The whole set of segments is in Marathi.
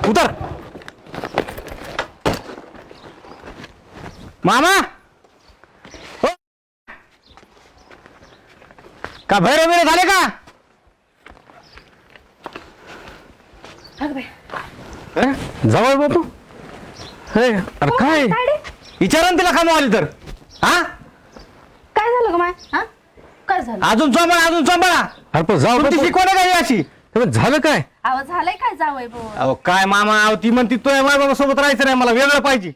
उतर. मामा हो. का भैरे बिरे झाले का? जवळ बापू. अरे काय विचारा तिला कामं आली तर. हा काय झालं ग माय? हा काय झालं? अजून चोंबळा अजून चोंबळा. अरे पण जाऊ शिकवण काय अशी झालं काय? आवाज झालाय काय जावय भाऊ? अहो काय मामा अहो ती म्हणती तुझ्या बाबा सोबत राहायचं नाही मला वेगळं पाहिजे.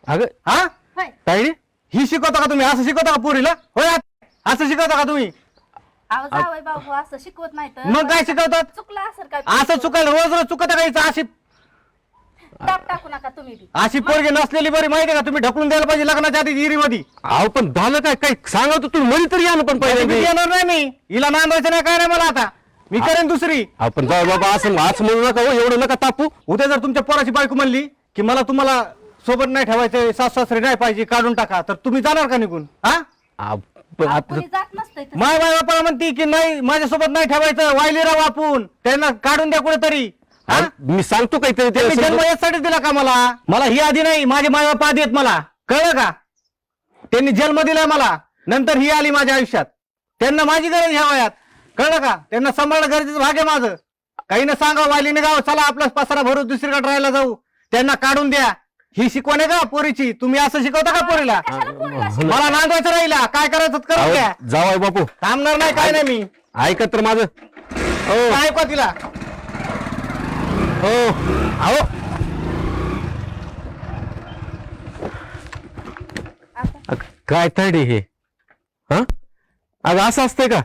अगं हा होय. ताई ही शिकवता का तुम्ही? असं शिकवता का पोरीला? होय असं शिकवता का तुम्ही? आवाज जावय भाऊ असं शिकवत नाही तर मग काय शिकवतात? चुकलं असेल काय? असं चुकायला रोज रोज चुकत का? अशी टाक टाकू नका तुम्ही बी. अशी पोरगी नसलेली बरी माहिती का? तुम्ही ढकलून द्यायला पाहिजे लग्नाच्या आधी विहिरीमध्ये. अहो पण झालं काय काय सांगा तर तुम्ही म्हणी तरी आलं पण मी पहिले येणार नाही मी हिला नांदायचं नाही काय नाही मला आता मी करेन दुसरी. आपण जाऊ बाबा असं असं म्हणू नका हो, एवढं नका तापू. उद्या जर तुमच्या पोराची बायको म्हणली की मला तुम्हाला सोबत नाही ठेवायचं सासू सासरे नाही पाहिजे काढून टाका तर तुम्ही जाणार का निघून? हा पण आता कोणी जात नसतंय तसं. माय बाय बापाला म्हणती की नाही माझ्यासोबत नाही ठेवायचं वायली राव आपण त्यांना काढून द्या कुठेतरी. हा मी सांगतो काहीतरी ते त्यांनी जन्म समजून. यासाठी दिला का मला ही आधी नाही माझे माय बाप आधी आहेत मला कळलं का? त्यांनी जन्म दिलाय मला नंतर ही आली माझ्या आयुष्यात त्यांना माझी गरज ह्या वयात कळलं का? त्यांना सांभाळणं गरजेचं भाग आहे माझं. काही न सांगा वायलीने गाव चला आपला पसारा भरून दुसरीकडे राहायला जाऊ त्यांना काढून द्या ही शिकवण आहे का पोरीची? तुम्ही असं शिकवता का पोरीला? कशाला पोरीला मला नांदवायचं राहिला काय करायचं करून द्या. अहो, जावई बापू थांबणार नाही काय नाही मी. ऐका तर माझं. हो काय का तिला हो अहो काय तडे हे हा अगं असं असतंय का?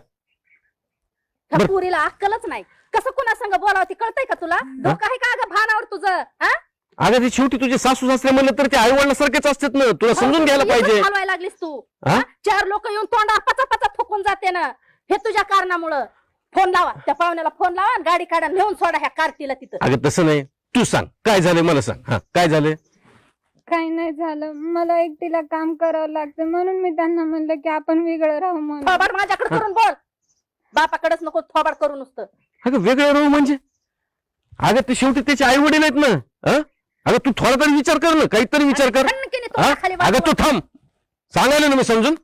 त्या पोरीला अक्कलच नाही. कसं कुणा संग बोलावं ती कळतंय का तुला? डोकं आहे का अगं भानावर तुझं? हा अगं ते शेवटी तुझे सासू सासरे म्हणलं तर ते आई वडिलांसारखेच असतात ना तुला समजून घ्यायला पाहिजे. हलवायला लागलीस तू. हा? हा? 4 लोक येऊन तोंडावर पचा पचा थुकून जाते ना हे तुझ्या कारणामुळं. फोन लावा त्या पाहुण्याला फोन लावा आणि गाडी काढा नेऊन सोडा ह्या कार्तीला तिथं. अगं तसं नाही तू सांग काय झालंय मला सांग. हा काय झालंय? काही नाही झालं मला एकटीला काम करावं लागतं म्हणून मी त्यांना म्हणलं की आपण वेगळं राहू म्हणून. थोबाड माझ्याकडे करून बोल. बापाकडेच नको थोबाड करू नुसतं. अगं वेगळं राहू म्हणजे अगं ते शेवटी त्याचे आई वडील आहेत ना. हा? अगं तू थोडा तरी विचार कर ना काहीतरी विचार कर. खणखीने हा? तोंडा खाली अगं तू वाजवा. थांब सांगायला ना मी समजून.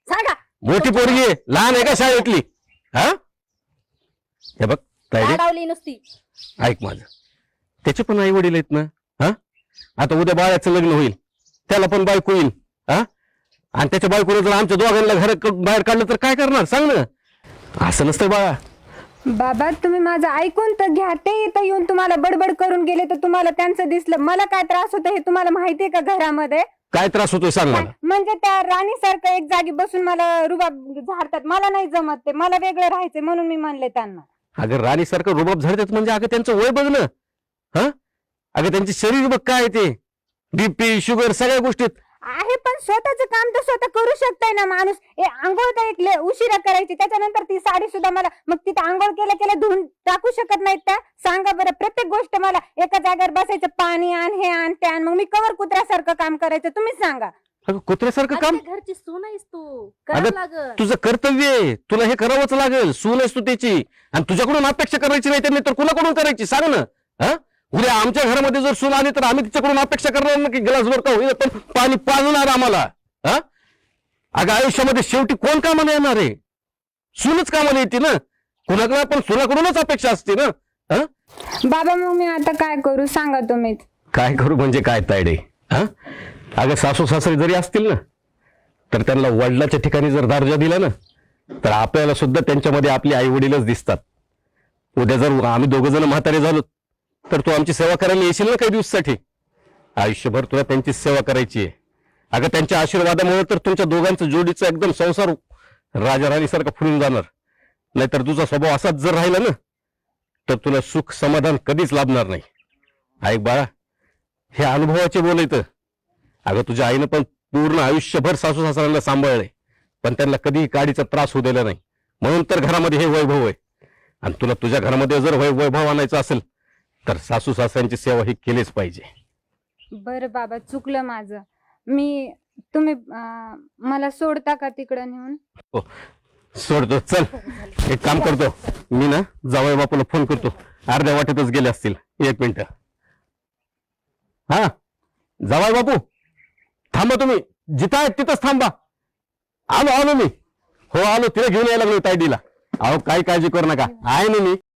सांगा मोठी पोरगी आहे लहान आहे का शाळेतली? हा हे बघ तायडे लावली नुसती. ऐक माझं त्याचे पण आई वडील आहेत ना. हा आता उद्या बाळाचं लग्न होईल त्याला पण बायको येईल. हा आणि त्याच्या बायकोला जर आमच्या दोघांना घरात बाहेर काढलं तर काय करणार सांग ना. असं नसतं बाळा. बाबा तुम्ही माझं ऐकून तर घ्या. ते इथं येऊन तुम्हाला बडबड करून गेले तर तुम्हाला त्यांचं दिसलं. मला काय त्रास होतं हे तुम्हाला माहितीये का घरामध्ये? काय त्रास होतोय सांग मला. म्हणजे त्या राणीसारखं एक जागी बसून मला रुबाब झाडतात. मला नाही जमत ते. मला वेगळं राहायचंय म्हणून मी म्हणले त्यांना. अगं राणीसारखं रुबाब झडतात म्हणजे अगं त्यांचं वय बघ ना. हा अगं त्यांचे शरीर बघ काय ते बीपी शुगर सगळ्या गोष्टीत आहे पण स्वतःचं काम तर स्वतः करू शकताय ना माणूस. आंघोळ तर एक उशिरा करायची त्याच्यानंतर ती साडी सुद्धा मला मग तिथे आंघोळ केल्या केल्या धुवून टाकू शकत नाहीत त्या? सांगा बरं. प्रत्येक गोष्ट मला एका जागेवर बसायचं पाणी आण हे आण ते आण मग मी कवर कुत्र्यासारखं काम करायचं तुम्ही सांगा. अगं कुत्र्यासारखं काम. अगं, घरची सून आहेस तू करावं लागल. अगं तुझं कर्तव्य आहे तुला हे करावंच लागेल. सून आहेस तू त्याची आणि तुझ्याकडून अपेक्षा करायची नाही त्यांनी तर कुणाकडून करायची सांग ना. हा उद्या आमच्या घरामध्ये जर सून आली तर आम्ही तिच्याकडून अपेक्षा करणार ना की ग्लासभर का होईल पण पाणी पाजणार आम्हाला. हा अगं आयुष्यामध्ये शेवटी कोण कामाला येणार आहे? सूनच कामाला येते ना. कुणाकडे पण सुनाकडूनच अपेक्षा असते ना. हा बाबा मग मी आता काय करू सांगा तुम्हीच. काय करू म्हणजे काय तायडे? हा अगं सासू सासरे जरी असतील ना तर त्यांना वडिलाच्या ठिकाणी जर दर्जा दिला ना तर आपल्याला सुद्धा त्यांच्यामध्ये आपले आई वडीलच दिसतात. उद्या जर आम्ही दोघं जण म्हातारे झालो तर तू आमची सेवा करायला येशील ना काही दिवसासाठी. आयुष्यभर तुला त्यांची सेवा करायची आहे. अगं त्यांच्या आशीर्वादामुळे तर तुमच्या दोघांचं जोडीचा एकदम संसार राजा राणीसारखा फुलून जाणार. नाहीतर तुझा स्वभाव असाच जर राहिला ना तर तुला सुख समाधान कधीच लाभणार नाही. ऐक बाळा हे अनुभवाचे बोलायचं. अगं तुझ्या आईनं पण पूर्ण आयुष्यभर सासू सासऱ्यांना सांभाळलंय पण त्यांना कधीही काडीचा त्रास होऊ दिला नाही म्हणून तर घरामध्ये हे वैभव आहे. आणि तुला तुझ्या घरामध्ये जर वैभव आणायचं असेल तर सासू सासऱ्यांची सेवा ही केलीच पाहिजे. बरं बाबा चुकलं माझं. मी तुम्ही मला सोडता का तिकडं नेऊन? सोडतो चल. एक काम करतो मी ना जावई बापूला फोन करतो अर्ध्या वाटेतच गेले असतील. 1 मिनिट. हा जावाय बापू थांबा, तुम्ही जिथं आहेत तिथंच थांबा. आलो मी. हो आलो, तिला घेऊन यायला लागलो तायडीला. अहो काही काळजी करू नका, आहे ना मी.